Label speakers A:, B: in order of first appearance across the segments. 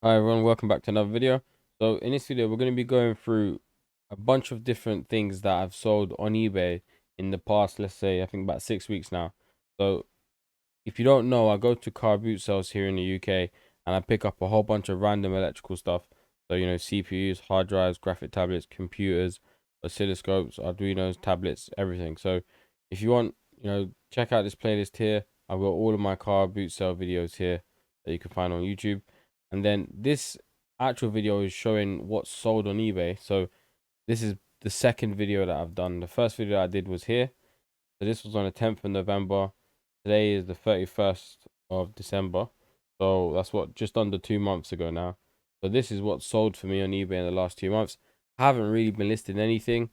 A: Hi everyone, welcome back to another video. So in this video, we're going to be going through a bunch of different things that I've sold on eBay in the past, let's say, I think about 6 weeks now. So if you don't know, I go to car boot sales here in the UK and I pick up a whole bunch of random electrical stuff. So, CPUs, hard drives, graphic tablets, computers, oscilloscopes, Arduinos, tablets, everything. So if you want, check out this playlist here. I've got all of my car boot sale videos here that you can find on YouTube. And then this actual video is showing what's sold on eBay. So this is the second video that I've done. The first video I did was here. So this was on the 10th of November. Today is the 31st of December. So that's what, just under 2 months ago now. So this is what sold for me on eBay in the last 2 months. I haven't really been listing anything,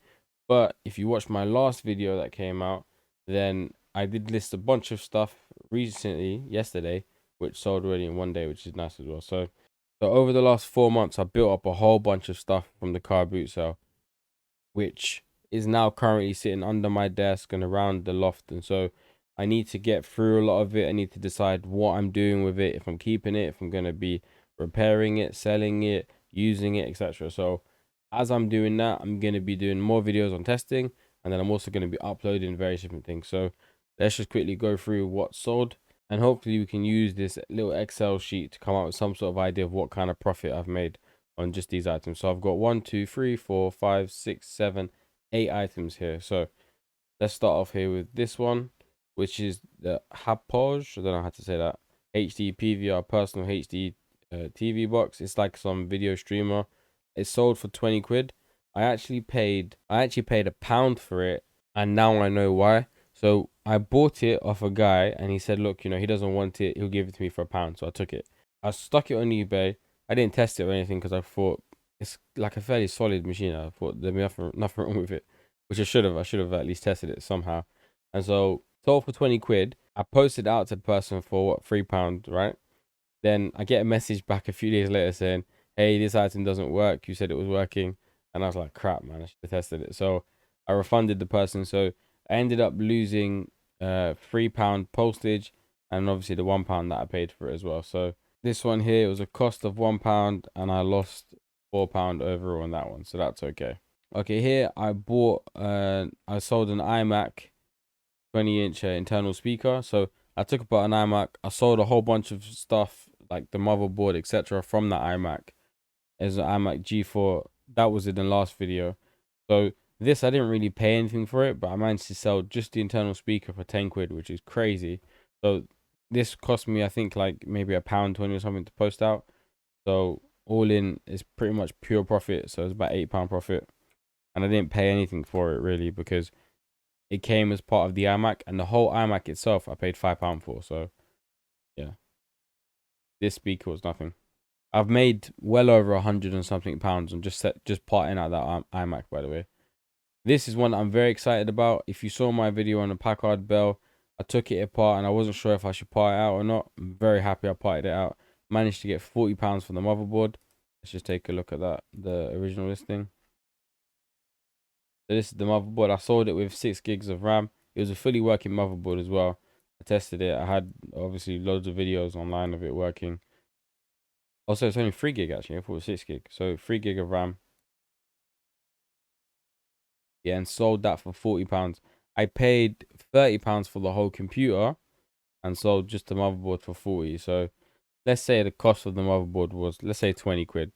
A: but if you watch my last video that came out, then I did list a bunch of stuff recently, yesterday, which sold already in one day, which is nice as well. So over the last 4 months, I built up a whole bunch of stuff from the car boot sale, which is now currently sitting under my desk and around the loft. And so I need to get through a lot of it. I need to decide what I'm doing with it, if I'm keeping it, if I'm going to be repairing it, selling it, using it, etc. So as I'm doing that, I'm going to be doing more videos on testing, and then I'm also going to be uploading various different things. So let's just quickly go through what sold, and hopefully we can use this little Excel sheet to come up with some sort of idea of what kind of profit I've made on just these items. So I've got 1, 2, 3, 4, 5, 6, 7, 8 items here. So let's start off here with this one, which is the Hapoj. I don't know how to say that. HD PVR personal HD TV box. It's like some video streamer. It's sold for 20 quid. I actually paid £1 for it, and now I know why. So I bought it off a guy, and he said, look, he doesn't want it. He'll give it to me for £1. So I took it. I stuck it on eBay. I didn't test it or anything because I thought it's like a fairly solid machine. I thought there'd be nothing wrong with it, which I should have. I should have at least tested it somehow. And so sold for 20 quid. I posted out to the person for what, £3, right? Then I get a message back a few days later saying, hey, this item doesn't work. You said it was working. And I was like, crap, man, I should have tested it. So I refunded the person. So I ended up losing £3 postage and obviously the £1 that I paid for it as well. So this one here, it was a cost of £1 and I lost £4 overall on that one. So that's okay. Okay, here I sold an iMac 20-inch internal speaker. So I took apart an iMac. I sold a whole bunch of stuff like the motherboard, etc. from that iMac. It's an iMac G4. That was in the last video. So this, I didn't really pay anything for it, but I managed to sell just the internal speaker for 10 quid, which is crazy. So this cost me, I think, like maybe £1.20 or something to post out. So all in, it's pretty much pure profit. So it's about £8 profit. And I didn't pay anything for it really because it came as part of the iMac, and the whole iMac itself I paid £5 for. So yeah, this speaker was nothing. I've made well over 100 and something pounds on just parting out that iMac, by the way. This is one I'm very excited about. If you saw my video on the Packard Bell, I took it apart and I wasn't sure if I should part it out or not. I'm very happy I parted it out. Managed to get £40 for the motherboard. Let's just take a look at that, the original listing. So this is the motherboard. I sold it with 6 gigs of RAM. It was a fully working motherboard as well. I tested it. I had obviously loads of videos online of it working. Also, it's only 3 gig actually. I thought it was 6 gig. So 3 gig of RAM. Yeah, and sold that for £40. I paid £30 for the whole computer and sold just the motherboard for 40. So let's say the cost of the motherboard was, let's say 20 quid.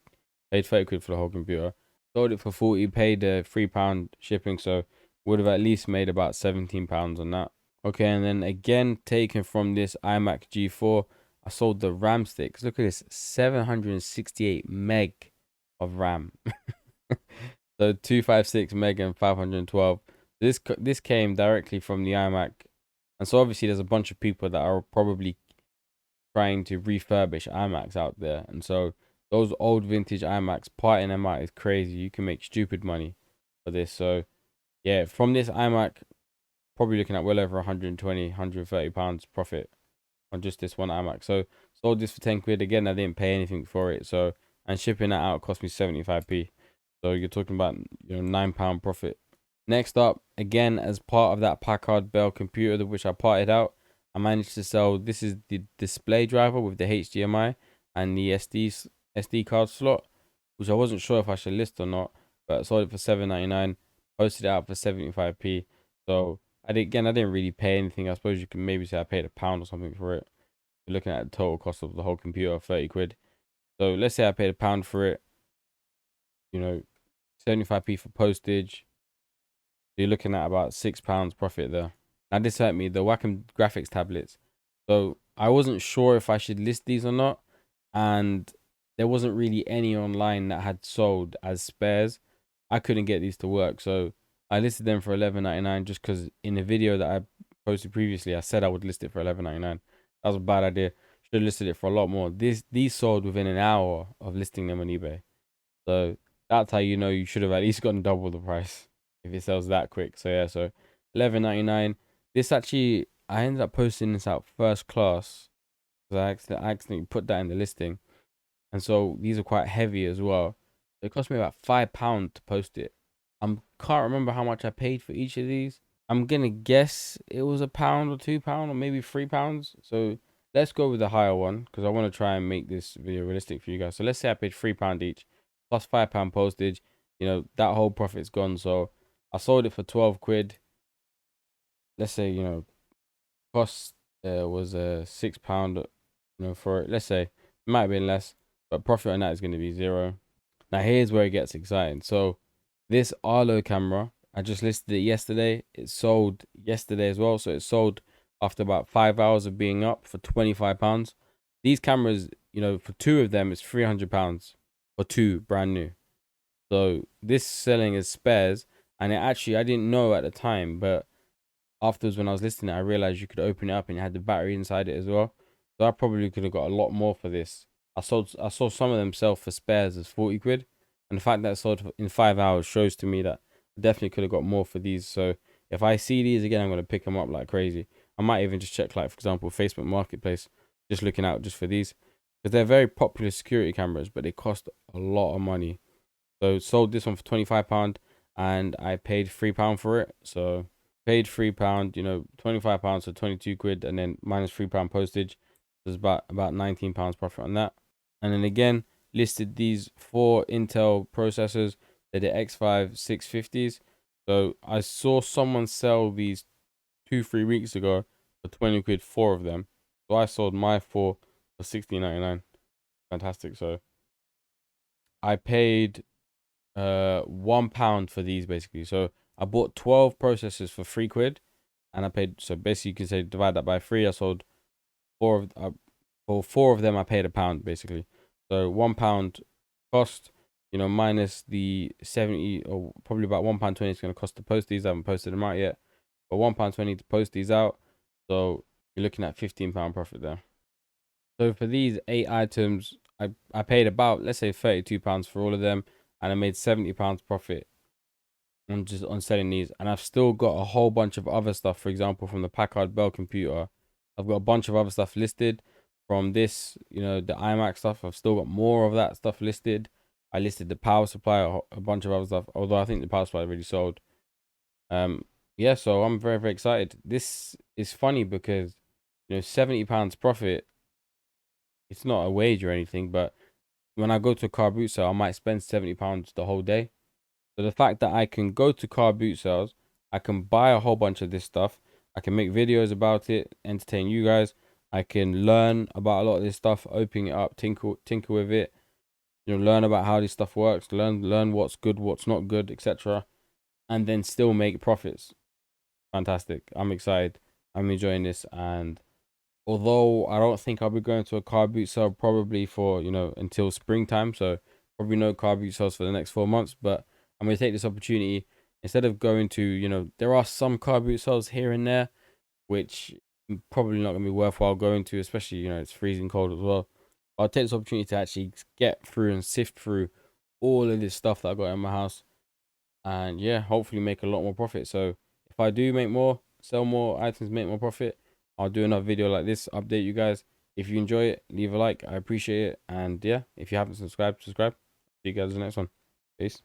A: Paid 30 quid for the whole computer. Sold it for 40, paid £3 shipping, so would have at least made about £17 on that. Okay, and then again, taken from this iMac G4, I sold the RAM sticks. Look at this, 768 meg of RAM. So 256 meg and 512. This came directly from the iMac, and so obviously there's a bunch of people that are probably trying to refurbish iMacs out there, and so those old vintage iMacs, parting them out is crazy. You can make stupid money for this. So yeah, from this iMac, probably looking at well over 120, 130 pounds profit on just this one iMac. So sold this for 10 quid. Again, I didn't pay anything for it. So, and shipping that out cost me 75p. So you're talking about, £9 profit. Next up, again, as part of that Packard Bell computer, which I parted out, I managed to sell, this is the display driver with the HDMI and the SD SD card slot, which I wasn't sure if I should list or not, but I sold it for 7.99, posted it out for 75p. So I didn't really pay anything. I suppose you can maybe say I paid £1 or something for it. You're looking at the total cost of the whole computer, 30 quid. So let's say I paid £1 for it, 75p for postage. So you're looking at about £6 profit there. Now this hurt me, the Wacom graphics tablets. So I wasn't sure if I should list these or not, and there wasn't really any online that had sold as spares. I couldn't get these to work, so I listed them for 11.99 just because in the video that I posted previously, I said I would list it for 11.99. That was a bad idea. Should have listed it for a lot more. These sold within an hour of listing them on eBay. So that's how you know you should have at least gotten double the price if it sells that quick. So yeah, so 11.99. This actually, I ended up posting this out first class because I accidentally put that in the listing, and so these are quite heavy as well. It cost me about £5 to post it. I can't remember how much I paid for each of these. I'm gonna guess it was £1 or £2 or maybe £3. So let's go with the higher one because I want to try and make this video realistic for you guys. So let's say I paid £3 each plus £5 postage. That whole profit's gone. So I sold it for 12 quid. Let's say cost was £6 for it. Let's say it might have been less, but profit on that is going to be 0. Now here's where it gets exciting. So this Arlo camera, I just listed it yesterday. It sold yesterday as well. So it sold after about 5 hours of being up for £25. These cameras, for two of them, it's £300 for two brand new. So this selling as spares, and I didn't know at the time, but afterwards when I was listing it, I realized you could open it up and it had the battery inside it as well. So I probably could have got a lot more for this. I saw some of them sell for spares as 40 quid. And the fact that it sold in 5 hours shows to me that I definitely could have got more for these. So if I see these again, I'm going to pick them up like crazy. I might even just check, like, for example, Facebook Marketplace, just looking out just for these. Because they're very popular security cameras, but they cost a lot of money. So sold this one for £25 and I paid £3 for it. So paid £3, £25, so 22 quid, and then minus £3 postage. There's about £19 profit on that. And then again, listed these 4 Intel processors. They're the X5 650s. So I saw someone sell these 2-3 weeks ago for 20 quid, 4 of them. So I sold my 4 for 16.99. Fantastic. So I paid £1 for these basically. So I bought 12 processors for 3 quid, and I paid. So basically, you can say divide that by 3. I sold 4 of for 4 of them. I paid £1 basically. So £1 cost, minus the 70, or probably about £1.20 is going to cost to post these. I haven't posted them out yet, but £1.20 to post these out. So you're looking at £15 profit there. So for these 8 items, I paid about, let's say, £32 for all of them, and I made £70 profit on selling these. And I've still got a whole bunch of other stuff. For example, from the Packard Bell computer, I've got a bunch of other stuff listed. From this, the iMac stuff, I've still got more of that stuff listed. I listed the power supply, a bunch of other stuff, although I think the power supply already sold. Yeah, so I'm very, very excited. This is funny because £70 profit, it's not a wage or anything, but when I go to a car boot sale, I might spend £70 the whole day. So the fact that I can go to car boot sales, I can buy a whole bunch of this stuff, I can make videos about it, entertain you guys, I can learn about a lot of this stuff, open it up, tinker with it, learn about how this stuff works, learn what's good, what's not good, etc., and then still make profits. Fantastic. I'm excited. I'm enjoying this, and although I don't think I'll be going to a car boot sale probably for, until springtime, so probably no car boot sales for the next 4 months, but I'm going to take this opportunity instead of going to, there are some car boot sales here and there, which probably not going to be worthwhile going to, especially, it's freezing cold as well. I'll take this opportunity to actually get through and sift through all of this stuff that I got in my house, and yeah, hopefully make a lot more profit. So if I do make more, sell more items, make more profit, I'll do another video like this, update you guys. If you enjoy it, leave a like, I appreciate it. And yeah, if you haven't subscribed, subscribe. See you guys in the next one. Peace.